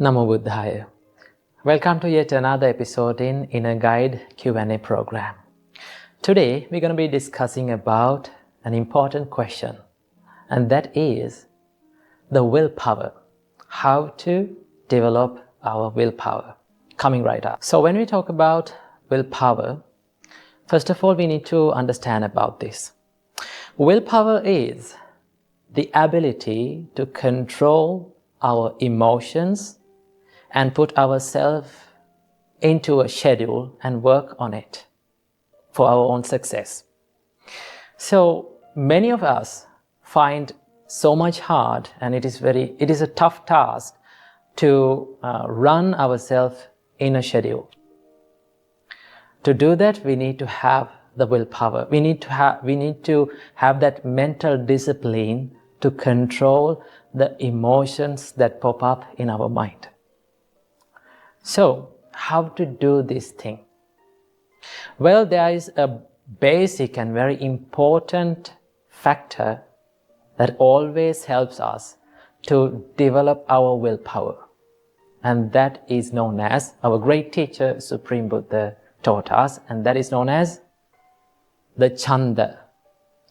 Namo Buddhaya. Welcome to yet another episode in Inner Guide Q&A program. Today we're going to be discussing about an important question, and that is the willpower. How to develop our willpower. Coming right up. So when we talk about willpower, first of all we need to understand about this. Willpower is the ability to control our emotions and put ourselves into a schedule and work on it for our own success. So many of us find so much hard, and it is a tough task to run ourselves in a schedule. To do that, we need to have the willpower. We need to have that mental discipline to control the emotions that pop up in our mind. So, how to do this thing? Well, there is a basic and very important factor that always helps us to develop our willpower. And that is known as, our great teacher, Supreme Buddha, taught us, and that is known as the chanda.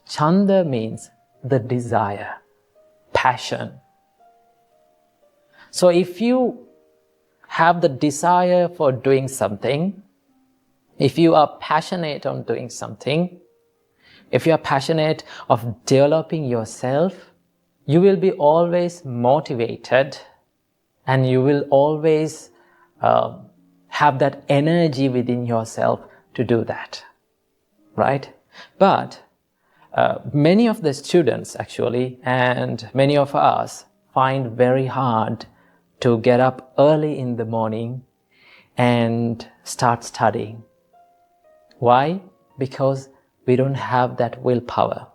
Chanda means the desire, passion. So if you have the desire for doing something, if you are passionate on doing something, if you are passionate of developing yourself, you will be always motivated and you will always have that energy within yourself to do that, right? But many of the students actually, and many of us, find very hard to get up early in the morning and start studying. Why? Because we don't have that willpower.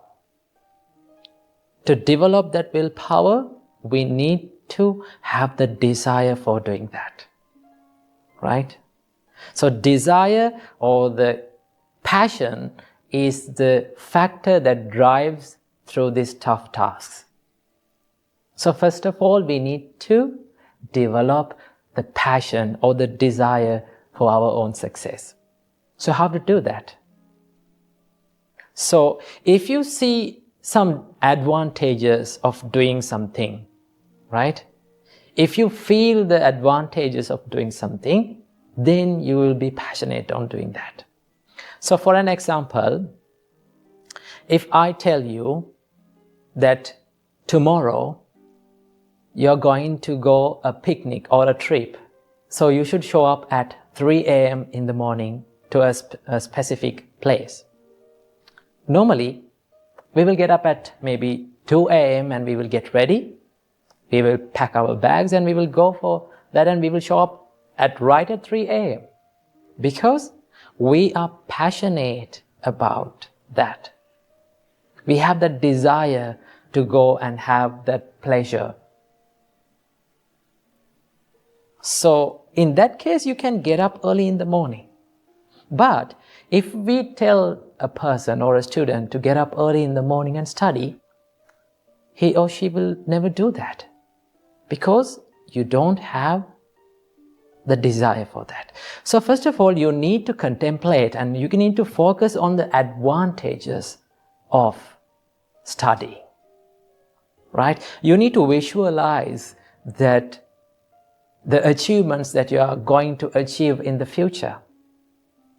To develop that willpower, we need to have the desire for doing that, right? So desire or the passion is the factor that drives through these tough tasks. So first of all, we need to develop the passion or the desire for our own success. So how to do that? So if you see some advantages of doing something, right? If you feel the advantages of doing something, then you will be passionate on doing that. So for an example, if I tell you that tomorrow you're going to go a picnic or a trip, so you should show up at 3 a.m. in the morning to a specific place. Normally, we will get up at maybe 2 a.m. and we will get ready. We will pack our bags and we will go for that, and we will show up right at 3 a.m. because we are passionate about that. We have that desire to go and have that pleasure. So in that case, you can get up early in the morning. But if we tell a person or a student to get up early in the morning and study, he or she will never do that because you don't have the desire for that. So first of all, you need to contemplate and you need to focus on the advantages of study, right? You need to visualize that the achievements that you are going to achieve in the future,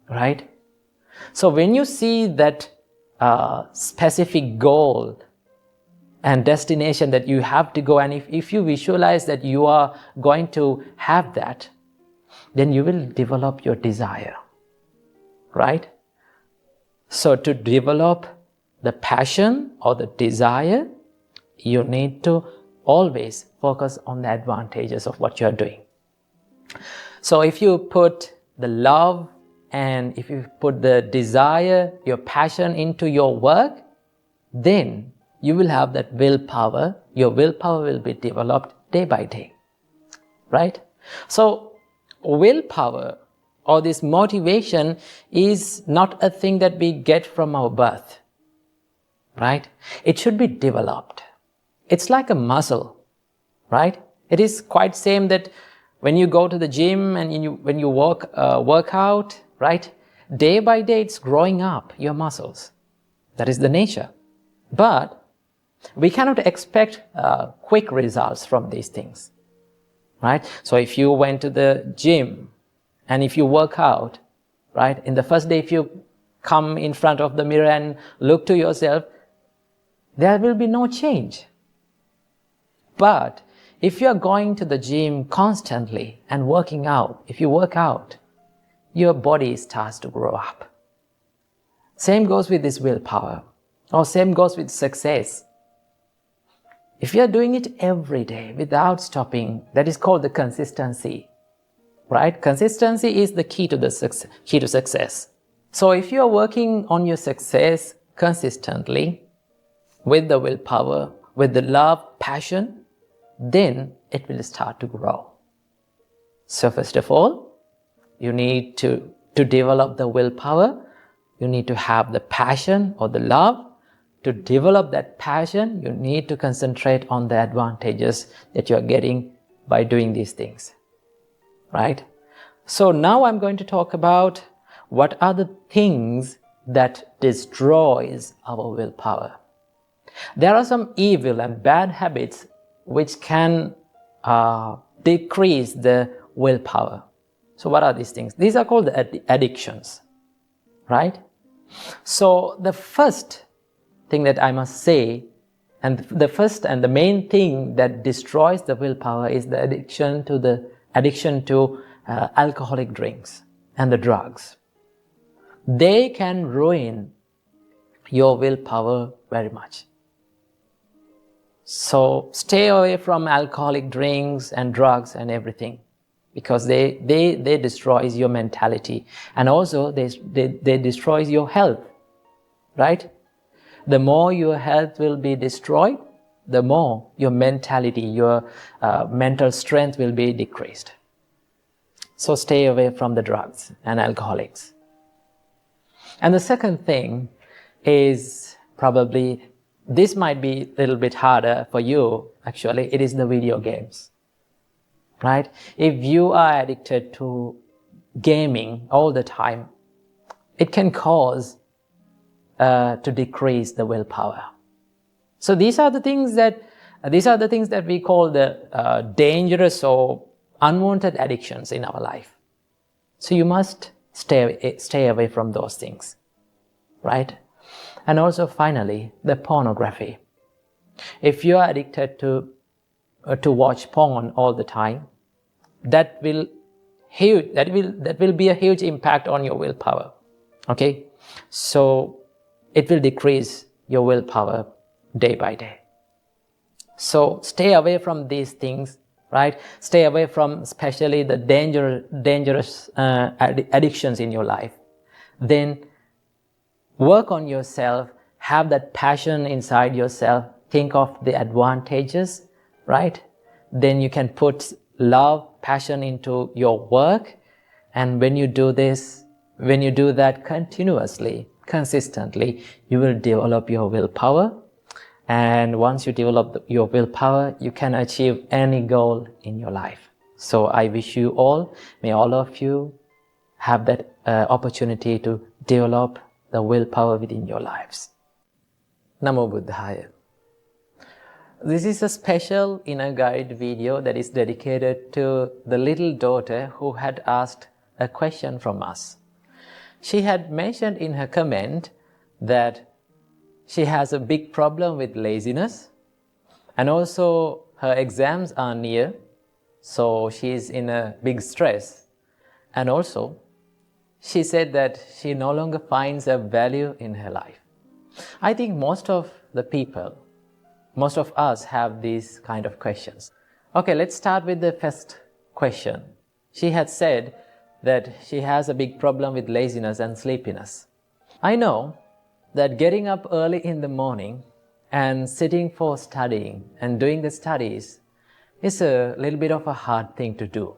right? So when you see that specific goal and destination that you have to go, and if you visualize that you are going to have that, then you will develop your desire, right? So to develop the passion or the desire, you need to always focus on the advantages of what you are doing. So if you put the love and if you put the desire, your passion into your work, then you will have that willpower. Your willpower will be developed day by day, right? So willpower or this motivation is not a thing that we get from our birth, right? It should be developed. It's like a muscle, right? It is quite same that When you go to the gym and when you work out, right? Day by day, it's growing up your muscles. That is the nature. But we cannot expect quick results from these things, right? So if you went to the gym and if you work out, right? In the first day, if you come in front of the mirror and look to yourself, there will be no change. But if you are going to the gym constantly and working out, if you work out, your body starts to grow up. Same goes with this willpower, or same goes with success. If you are doing it every day without stopping, that is called the consistency, right? Consistency is the key to success. So if you are working on your success consistently, with the willpower, with the love, passion, then it will start to grow. So first of all, you need to develop the willpower. You need to have the passion or the love. To develop that passion, you need to concentrate on the advantages that you are getting by doing these things, right? So now I'm going to talk about what are the things that destroys our willpower. There are some evil and bad habits which can decrease the willpower. So what are these things? These are called the addictions, right? So the first thing that I must say, and the first and the main thing that destroys the willpower is the addiction to alcoholic drinks and the drugs. They can ruin your willpower very much. So stay away from alcoholic drinks and drugs and everything, because they destroys your mentality, and also they destroys your health, right? The more your health will be destroyed, the more your mentality, your mental strength will be decreased. So stay away from the drugs and alcoholics. And the second thing is probably, this might be a little bit harder for you, actually, it is the video games, right? If you are addicted to gaming all the time, it can cause to decrease the willpower. So these are the things that we call the dangerous or unwanted addictions in our life. So you must stay away from those things, right? And also finally, the pornography. If you are addicted to watch porn all the time, that will be a huge impact on your willpower. Okay, so it will decrease your willpower day by day. So stay away from these things, right? Stay away from especially the dangerous addictions in your life. Then work on yourself, have that passion inside yourself, think of the advantages, right? Then you can put love, passion into your work, and when you do that continuously, consistently, you will develop your willpower. And once you develop your willpower, you can achieve any goal in your life. So I wish you all, may all of you have that opportunity to develop the willpower within your lives. Namo Buddhaya. This is a special inner guide video that is dedicated to the little daughter who had asked a question from us. She had mentioned in her comment that she has a big problem with laziness, and also her exams are near, so she is in a big stress. And also, she said that she no longer finds a value in her life. I think most of us have these kind of questions. Okay, let's start with the first question. She had said that she has a big problem with laziness and sleepiness. I know that getting up early in the morning and sitting for studying and doing the studies is a little bit of a hard thing to do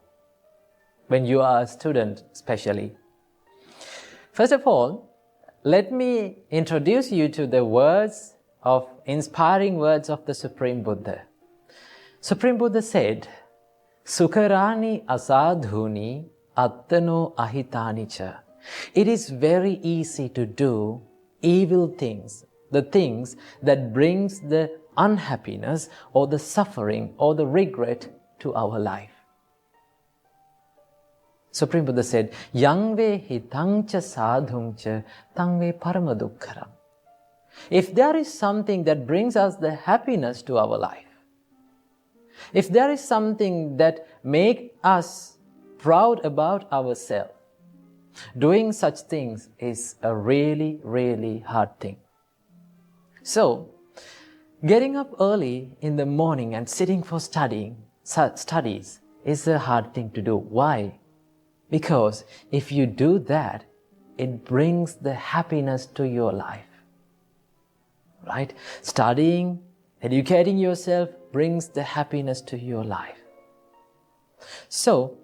when you are a student especially. First of all, let me introduce you to the inspiring words of the Supreme Buddha. Supreme Buddha said, Sukarani asadhuni attano ahitanicha. It is very easy to do evil things, the things that brings the unhappiness or the suffering or the regret to our life. Supreme Buddha said, Yangve hitangcha sadhungcha tangve paramadukkaram. If there is something that brings us the happiness to our life, if there is something that makes us proud about ourselves, doing such things is a really, really hard thing. So, getting up early in the morning and sitting for studies is a hard thing to do. Why? Because if you do that, it brings the happiness to your life. Right? Studying, educating yourself brings the happiness to your life. So,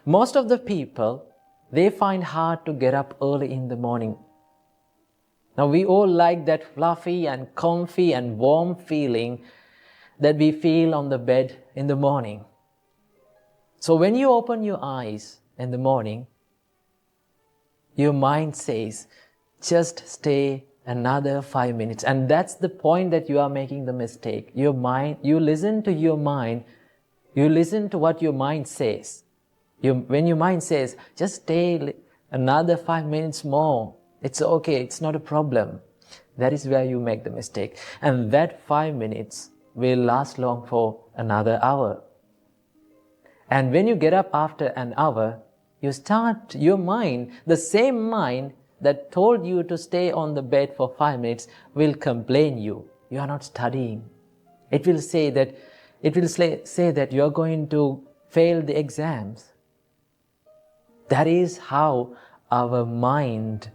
most of the people, they find hard to get up early in the morning. Now, we all like that fluffy and comfy and warm feeling that we feel on the bed in the morning. So, when you open your eyes in the morning, your mind says, just stay another 5 minutes. And that's the point that you are making the mistake. Your mind, you listen to your mind, you listen to what your mind says. When your mind says, just stay another 5 minutes more, it's okay, it's not a problem. That is where you make the mistake. And that 5 minutes will last long for another hour. And when you get up after an hour, you start, your mind, the same mind that told you to stay on the bed for 5 minutes will complain you. You are not studying. It will say that you are going to fail the exams. That is how our mind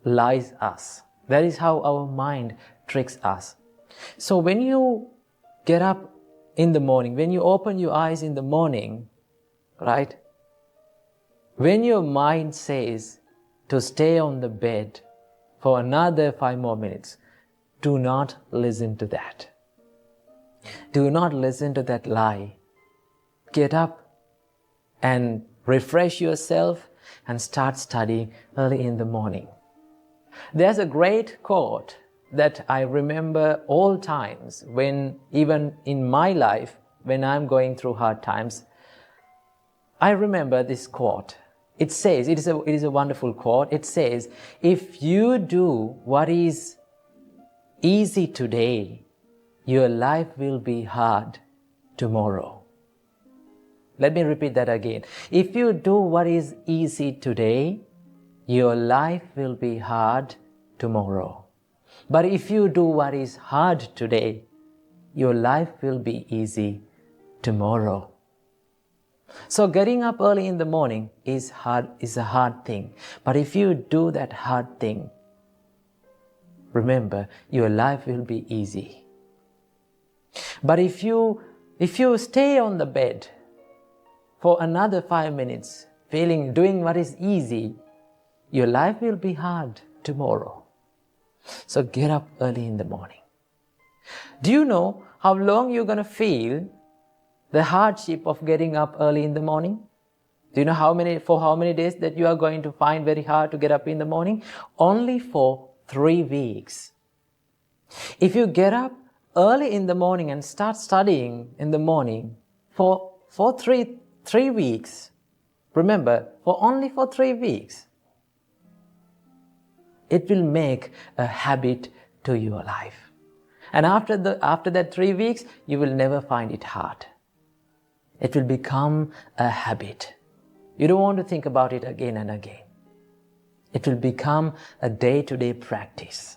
lies us. That is how our mind tricks us. So when you get up in the morning, when you open your eyes in the morning, right? When your mind says to stay on the bed for another 5 more minutes, do not listen to that. Do not listen to that lie. Get up and refresh yourself and start studying early in the morning. There's a great quote that I remember all times when, even in my life, when I'm going through hard times, I remember this quote. It says, it is a wonderful quote. It says, if you do what is easy today, your life will be hard tomorrow. Let me repeat that again. If you do what is easy today, your life will be hard tomorrow. But if you do what is hard today, your life will be easy tomorrow. So getting up early in the morning is a hard thing. But if you do that hard thing, remember, your life will be easy. But if you stay on the bed for another 5 minutes, doing what is easy, your life will be hard tomorrow. So get up early in the morning. Do you know how long you're going to feel the hardship of getting up early in the morning? Do you know for how many days that you are going to find very hard to get up in the morning? Only for 3 weeks. If you get up early in the morning and start studying in the morning for 3 weeks, remember, only for 3 weeks, it will make a habit to your life. And after that 3 weeks, you will never find it hard. It will become a habit. You don't want to think about it again and again. It will become a day-to-day practice.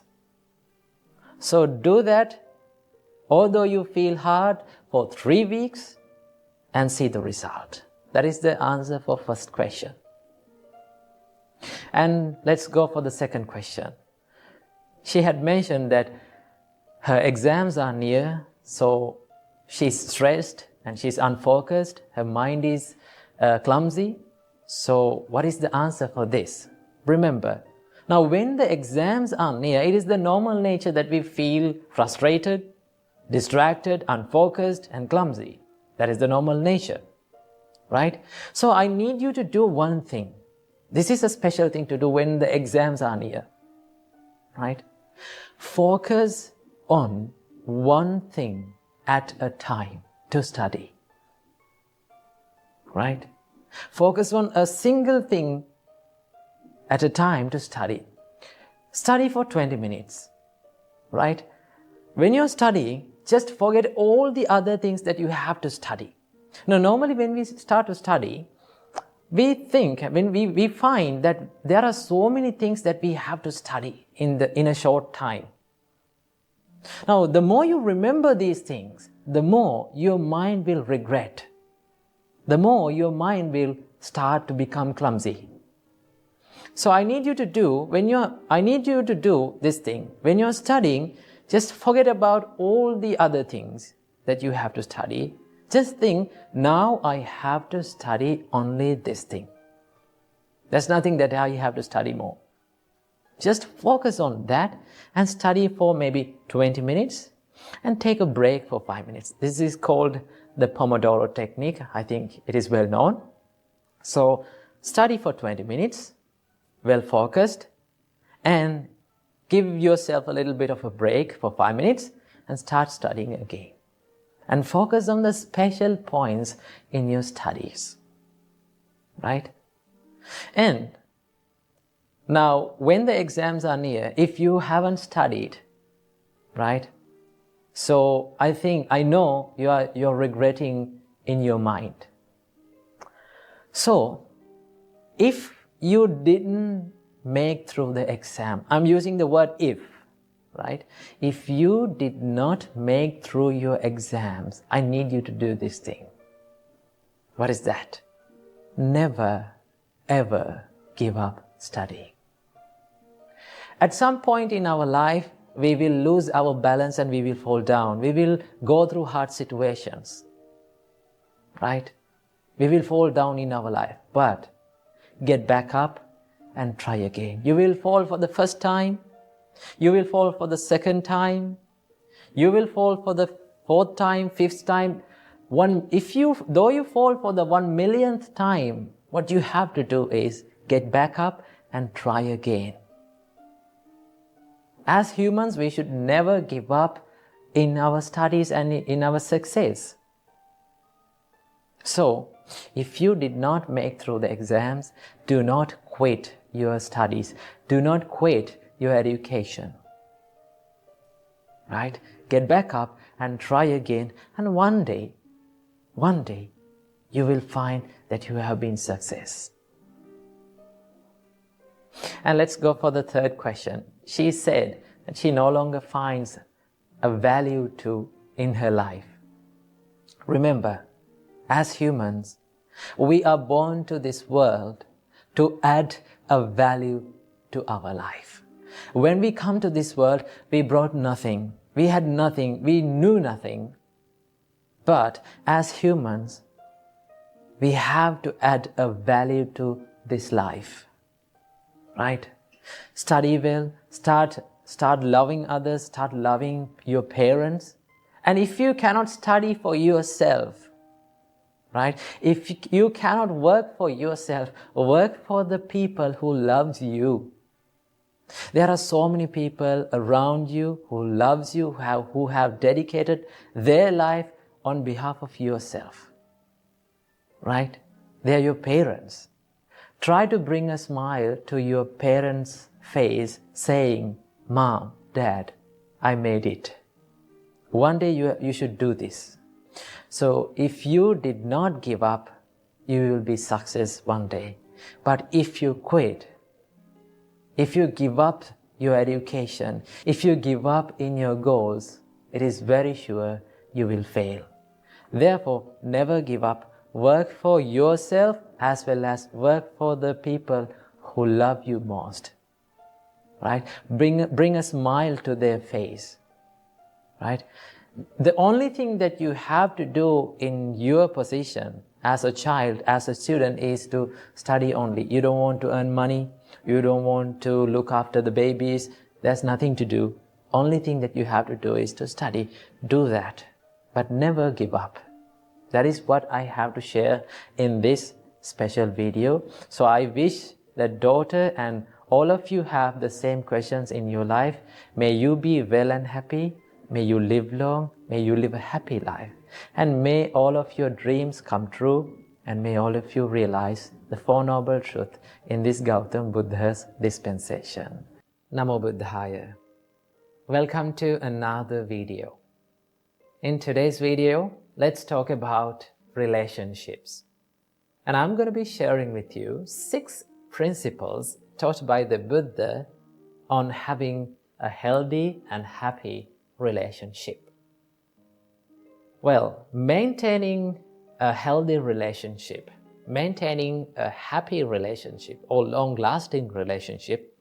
So do that, although you feel hard, for 3 weeks and see the result. That is the answer for first question. And let's go for the second question. She had mentioned that her exams are near, so she's stressed and she's unfocused. Her mind is clumsy. So what is the answer for this? Remember, now when the exams are near, it is the normal nature that we feel frustrated, distracted, unfocused, and clumsy. That is the normal nature. right? So I need you to do one thing. This is a special thing to do when the exams are near, right? Focus on one thing at a time to study, right? Focus on a single thing at a time to study. Study for 20 minutes, right? When you're studying, just forget all the other things that you have to study. Now, normally when we start to study, we find that there are so many things that we have to study in a short time. Now, the more you remember these things, the more your mind will regret. The more your mind will start to become clumsy. So I need you to do this thing. When you're studying, just forget about all the other things that you have to study. Just think, now I have to study only this thing. There's nothing that I have to study more. Just focus on that and study for maybe 20 minutes and take a break for 5 minutes. This is called the Pomodoro technique. I think it is well known. So study for 20 minutes, well focused, and give yourself a little bit of a break for 5 minutes and start studying again. And focus on the special points in your studies, right? And now, when the exams are near, if you haven't studied, right? So I know you're regretting in your mind. So, if you didn't make through the exam, I'm using the word if, right? If you did not make through your exams, I need you to do this thing. What is that? Never, ever give up studying. At some point in our life, we will lose our balance and we will fall down. We will go through hard situations, right? We will fall down in our life, but get back up and try again. You will fall for the first time. You will fall for the second time. You will fall for the fourth time, fifth time. Though you fall for the 1,000,000th time, what you have to do is get back up and try again. As humans, we should never give up in our studies and in our success. So, if you did not make through the exams, do not quit your studies. Do not quit your education. Right? Get back up and try again, and one day, you will find that you have been success. And let's go for the third question. She said that she no longer finds a value in her life. Remember, as humans, we are born to this world to add a value to our life. When we come to this world, we brought nothing. We had nothing. We knew nothing. But as humans, we have to add a value to this life. Right? Study well, start loving others, start loving your parents. And if you cannot study for yourself, right? If you cannot work for yourself, work for the people who loves you. There are so many people around you who loves you, who have dedicated their life on behalf of yourself. Right? They are your parents. Try to bring a smile to your parents' face saying, "Mom, Dad, I made it." One day you should do this. So if you did not give up, you will be success one day. But if you quit, if you give up your education, if you give up in your goals, it is very sure you will fail. Therefore, never give up. Work for yourself as well as work for the people who love you most. Right? Bring a smile to their face. Right? The only thing that you have to do in your position as a child, as a student, is to study only. You don't want to earn money. You don't want to look after the babies. There's nothing to do. Only thing that you have to do is to study. Do that. But never give up. That is what I have to share in this special video. So I wish that daughter and all of you have the same questions in your life. May you be well and happy. May you live long. May you live a happy life. And may all of your dreams come true. And may all of you realize the Four Noble Truths in this Gautam Buddha's dispensation. Namo Buddhaya. Welcome to another video. In today's video, let's talk about relationships. And I'm going to be sharing with you 6 principles taught by the Buddha on having a healthy and happy relationship. Well, maintaining a healthy relationship, maintaining a happy relationship or long-lasting relationship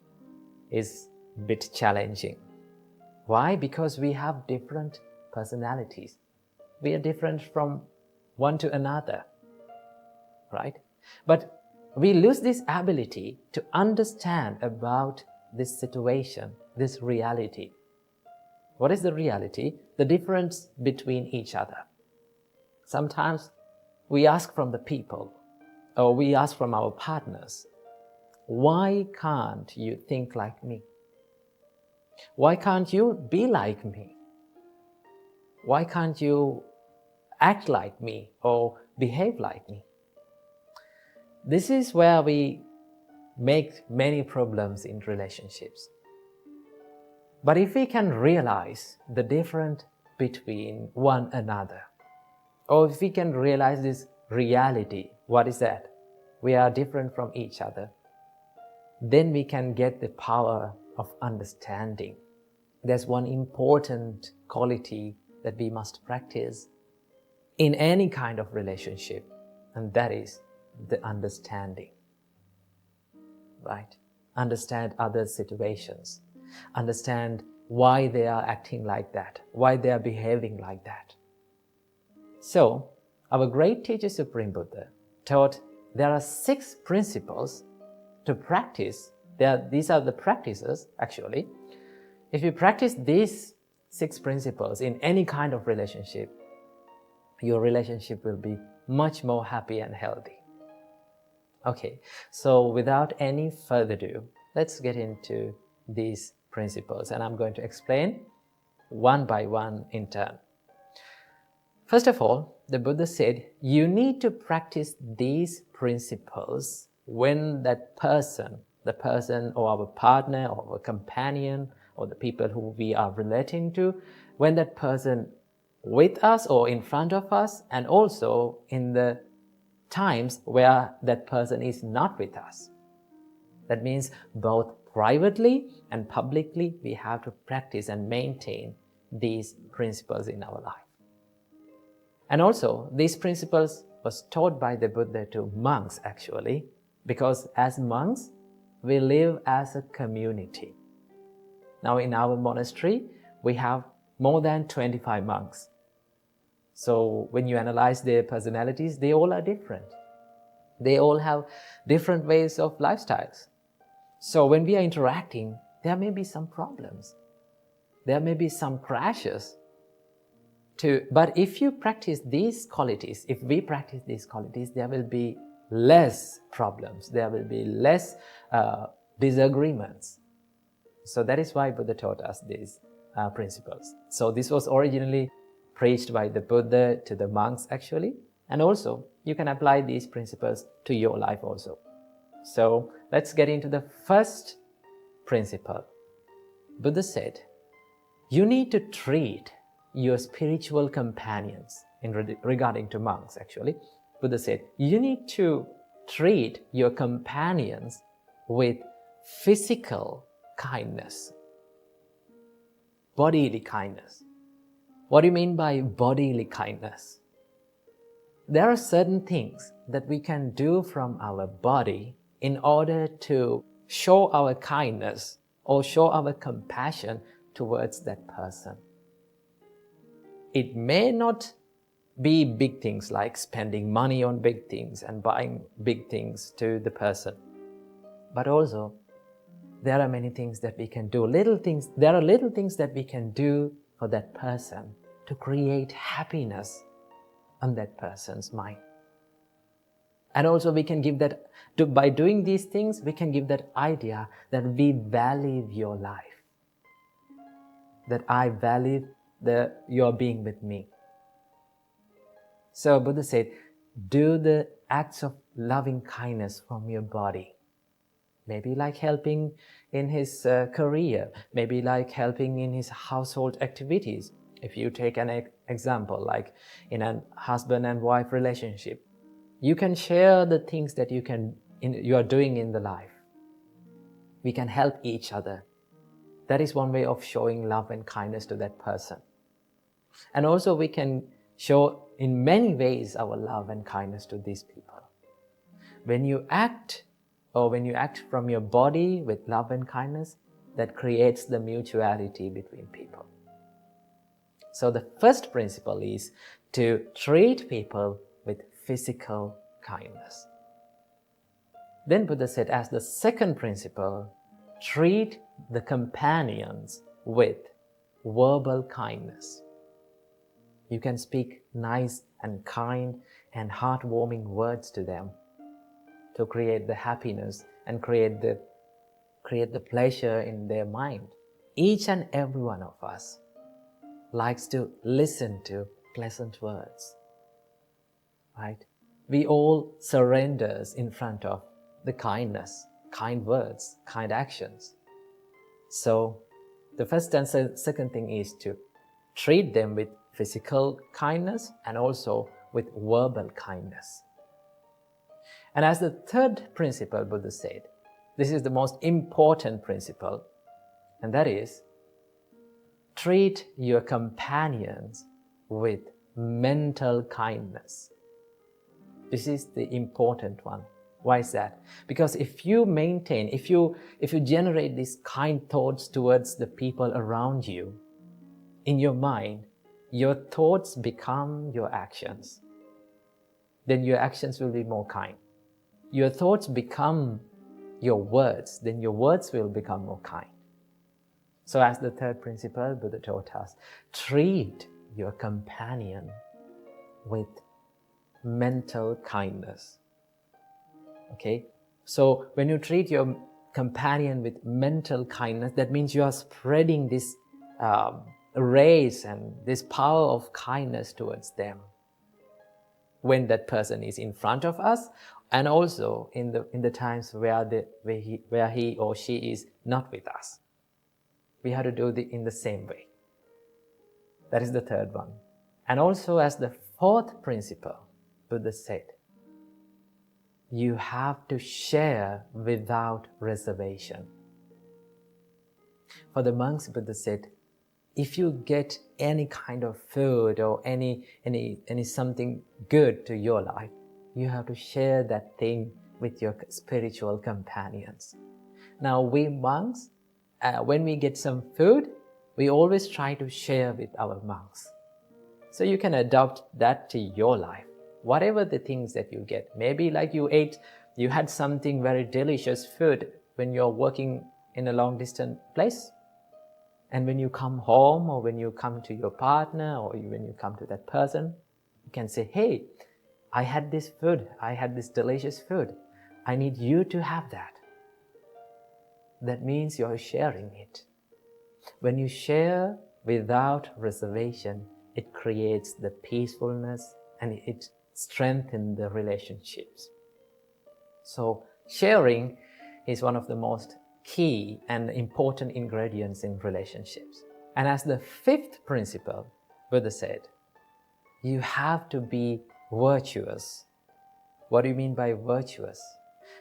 is a bit challenging. Why? Because we have different personalities. We are different from one to another, right? But we lose this ability to understand about this situation, this reality. What is the reality? The difference between each other. Sometimes we ask from the people, or we ask from our partners, why can't you think like me? Why can't you be like me? Why can't you act like me or behave like me? This is where we make many problems in relationships. But if we can realize the difference between one another, or if we can realize this reality, what is that? We are different from each other. Then we can get the power of understanding. There's one important quality that we must practice in any kind of relationship, and that is the understanding. Right? Understand others' situations. Understand why they are acting like that, why they are behaving like that. So, our great teacher Supreme Buddha taught there are 6 principles to practice. These are the practices, actually. If you practice these 6 principles in any kind of relationship, your relationship will be much more happy and healthy. Okay, so without any further ado, let's get into these principles, and I'm going to explain one by one in turn. First of all, the Buddha said, you need to practice these principles when that person, the person or our partner or our companion or the people who we are relating to, when that person with us or in front of us, and also in the times where that person is not with us. That means both privately and publicly we have to practice and maintain these principles in our life. And also, these principles was taught by the Buddha to monks actually, because as monks, we live as a community. Now in our monastery, we have more than 25 monks. So when you analyze their personalities, they all are different. They all have different ways of lifestyles. So when we are interacting, there may be some problems. There may be some crashes. But if you practice these qualities, if we practice these qualities, there will be less problems. There will be less disagreements. So that is why Buddha taught us these principles. So this was originally preached by the Buddha to the monks actually. And also, you can apply these principles to your life also. So let's get into the first principle. Buddha said, you need to treat your spiritual companions, regarding to monks actually. Buddha said, you need to treat your companions with physical kindness, bodily kindness. What do you mean by bodily kindness? There are certain things that we can do from our body in order to show our kindness or show our compassion towards that person. It may not be big things like spending money on big things and buying big things to the person, but also there are many things that we can do. There are little things that we can do for that person to create happiness on that person's mind. And also we can give that, by doing these things, we can give that idea that we value your life, that I value your being with me. So Buddha said, do the acts of loving kindness from your body. Maybe like helping in his career, maybe like helping in his household activities. If you take an example, like in a husband and wife relationship, you can share the things that you are doing in the life. We can help each other. That is one way of showing love and kindness to that person. And also we can show in many ways our love and kindness to these people. When you act from your body with love and kindness, that creates the mutuality between people. So the first principle is to treat people with physical kindness. Then Buddha said, as the second principle, treat the companions with verbal kindness. You can speak nice and kind and heartwarming words to them to create the happiness and create the pleasure in their mind. Each and every one of us likes to listen to pleasant words, right? We all surrender in front of the kindness, kind words, kind actions. So the first and second thing is to treat them with physical kindness and also with verbal kindness. And as the third principle, Buddha said, this is the most important principle, and that is, treat your companions with mental kindness. This is the important one. Why is that? Because if you generate these kind thoughts towards the people around you, in your mind, your thoughts become your actions. Then your actions will be more kind. Your thoughts become your words, then your words will become more kind. So as the third principle, Buddha taught us, treat your companion with mental kindness. Okay? So when you treat your companion with mental kindness, that means you are spreading this rays and this power of kindness towards them when that person is in front of us, and also in the times where he or she is not with us. We have to do it in the same way. That is the third one. And also as the fourth principle, Buddha said, you have to share without reservation. For the monks, Buddha said, if you get any kind of food or any something good to your life, you have to share that thing with your spiritual companions. Now we monks, when we get some food, we always try to share with our monks. So you can adopt that to your life. Whatever the things that you get, maybe like you had something very delicious food when you're working in a long distance place. And when you come home, or when you come to your partner, or when you come to that person, you can say, hey, I had this food, I had this delicious food. I need you to have that. That means you're sharing it. When you share without reservation, it creates the peacefulness and it strengthens the relationships. So sharing is one of the most key and important ingredients in relationships. And as the fifth principle, Buddha said, you have to be virtuous. What do you mean by virtuous?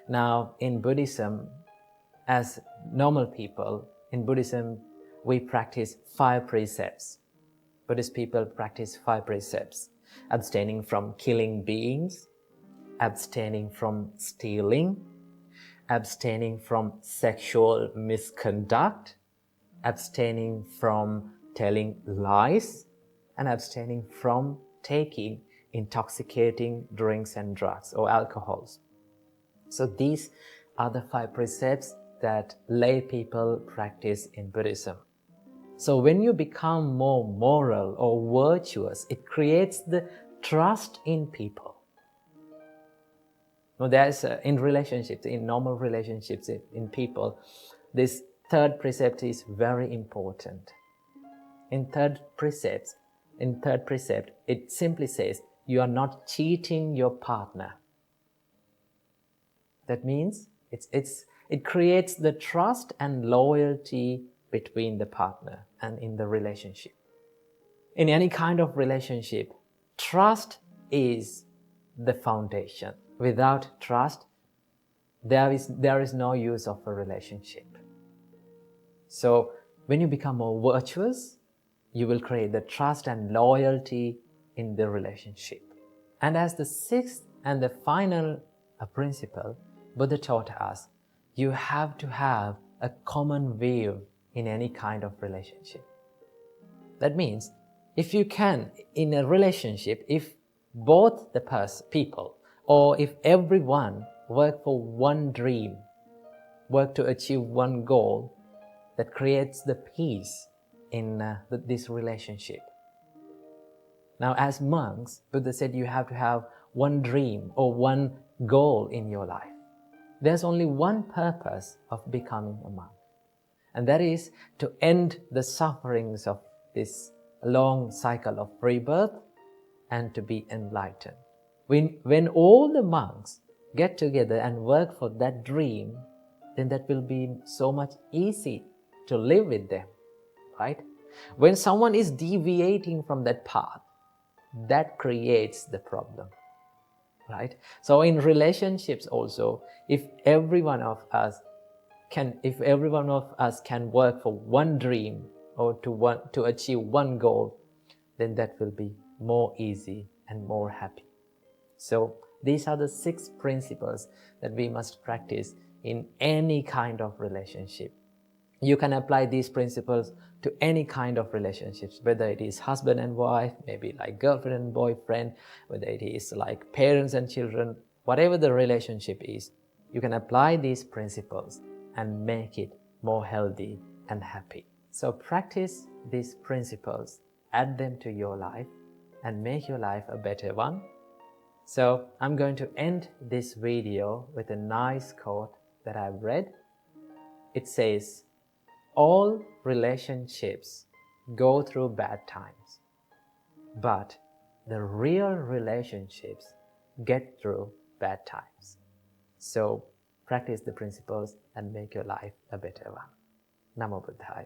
Now, in Buddhism, as normal people, in Buddhism, we practice 5 precepts. Buddhist people practice 5 precepts. Abstaining from killing beings, abstaining from stealing, abstaining from sexual misconduct, abstaining from telling lies, and abstaining from taking intoxicating drinks and drugs or alcohols. So these are the 5 precepts that lay people practice in Buddhism. So when you become more moral or virtuous, it creates the trust in people. Now, there's in relationships, in normal relationships, in people, this third precept is very important. In third precept, it simply says you are not cheating your partner. That means it creates the trust and loyalty between the partner and in the relationship. In any kind of relationship, trust is the foundation. Without trust, there is no use of a relationship. So when you become more virtuous, you will create the trust and loyalty in the relationship. And as the sixth and the final principle, Buddha taught us, you have to have a common view in any kind of relationship. That means, if you can, in a relationship, if both the people, or if everyone work for one dream, work to achieve one goal, that creates the peace in this relationship. Now, as monks, Buddha said you have to have one dream or one goal in your life. There's only one purpose of becoming a monk, and that is to end the sufferings of this long cycle of rebirth and to be enlightened. When all the monks get together and work for that dream, then that will be so much easy to live with them, right? When someone is deviating from that path, that creates the problem, right? So in relationships also, if every one of us can work for one dream or to achieve one goal, then that will be more easy and more happy. So these are the 6 principles that we must practice in any kind of relationship. You can apply these principles to any kind of relationships, whether it is husband and wife, maybe like girlfriend and boyfriend, whether it is like parents and children, whatever the relationship is, you can apply these principles and make it more healthy and happy. So practice these principles, add them to your life, and make your life a better one. So I'm going to end this video with a nice quote that I've read. It says, all relationships go through bad times, but the real relationships get through bad times. So practice the principles and make your life a better one. Namo Buddhaya.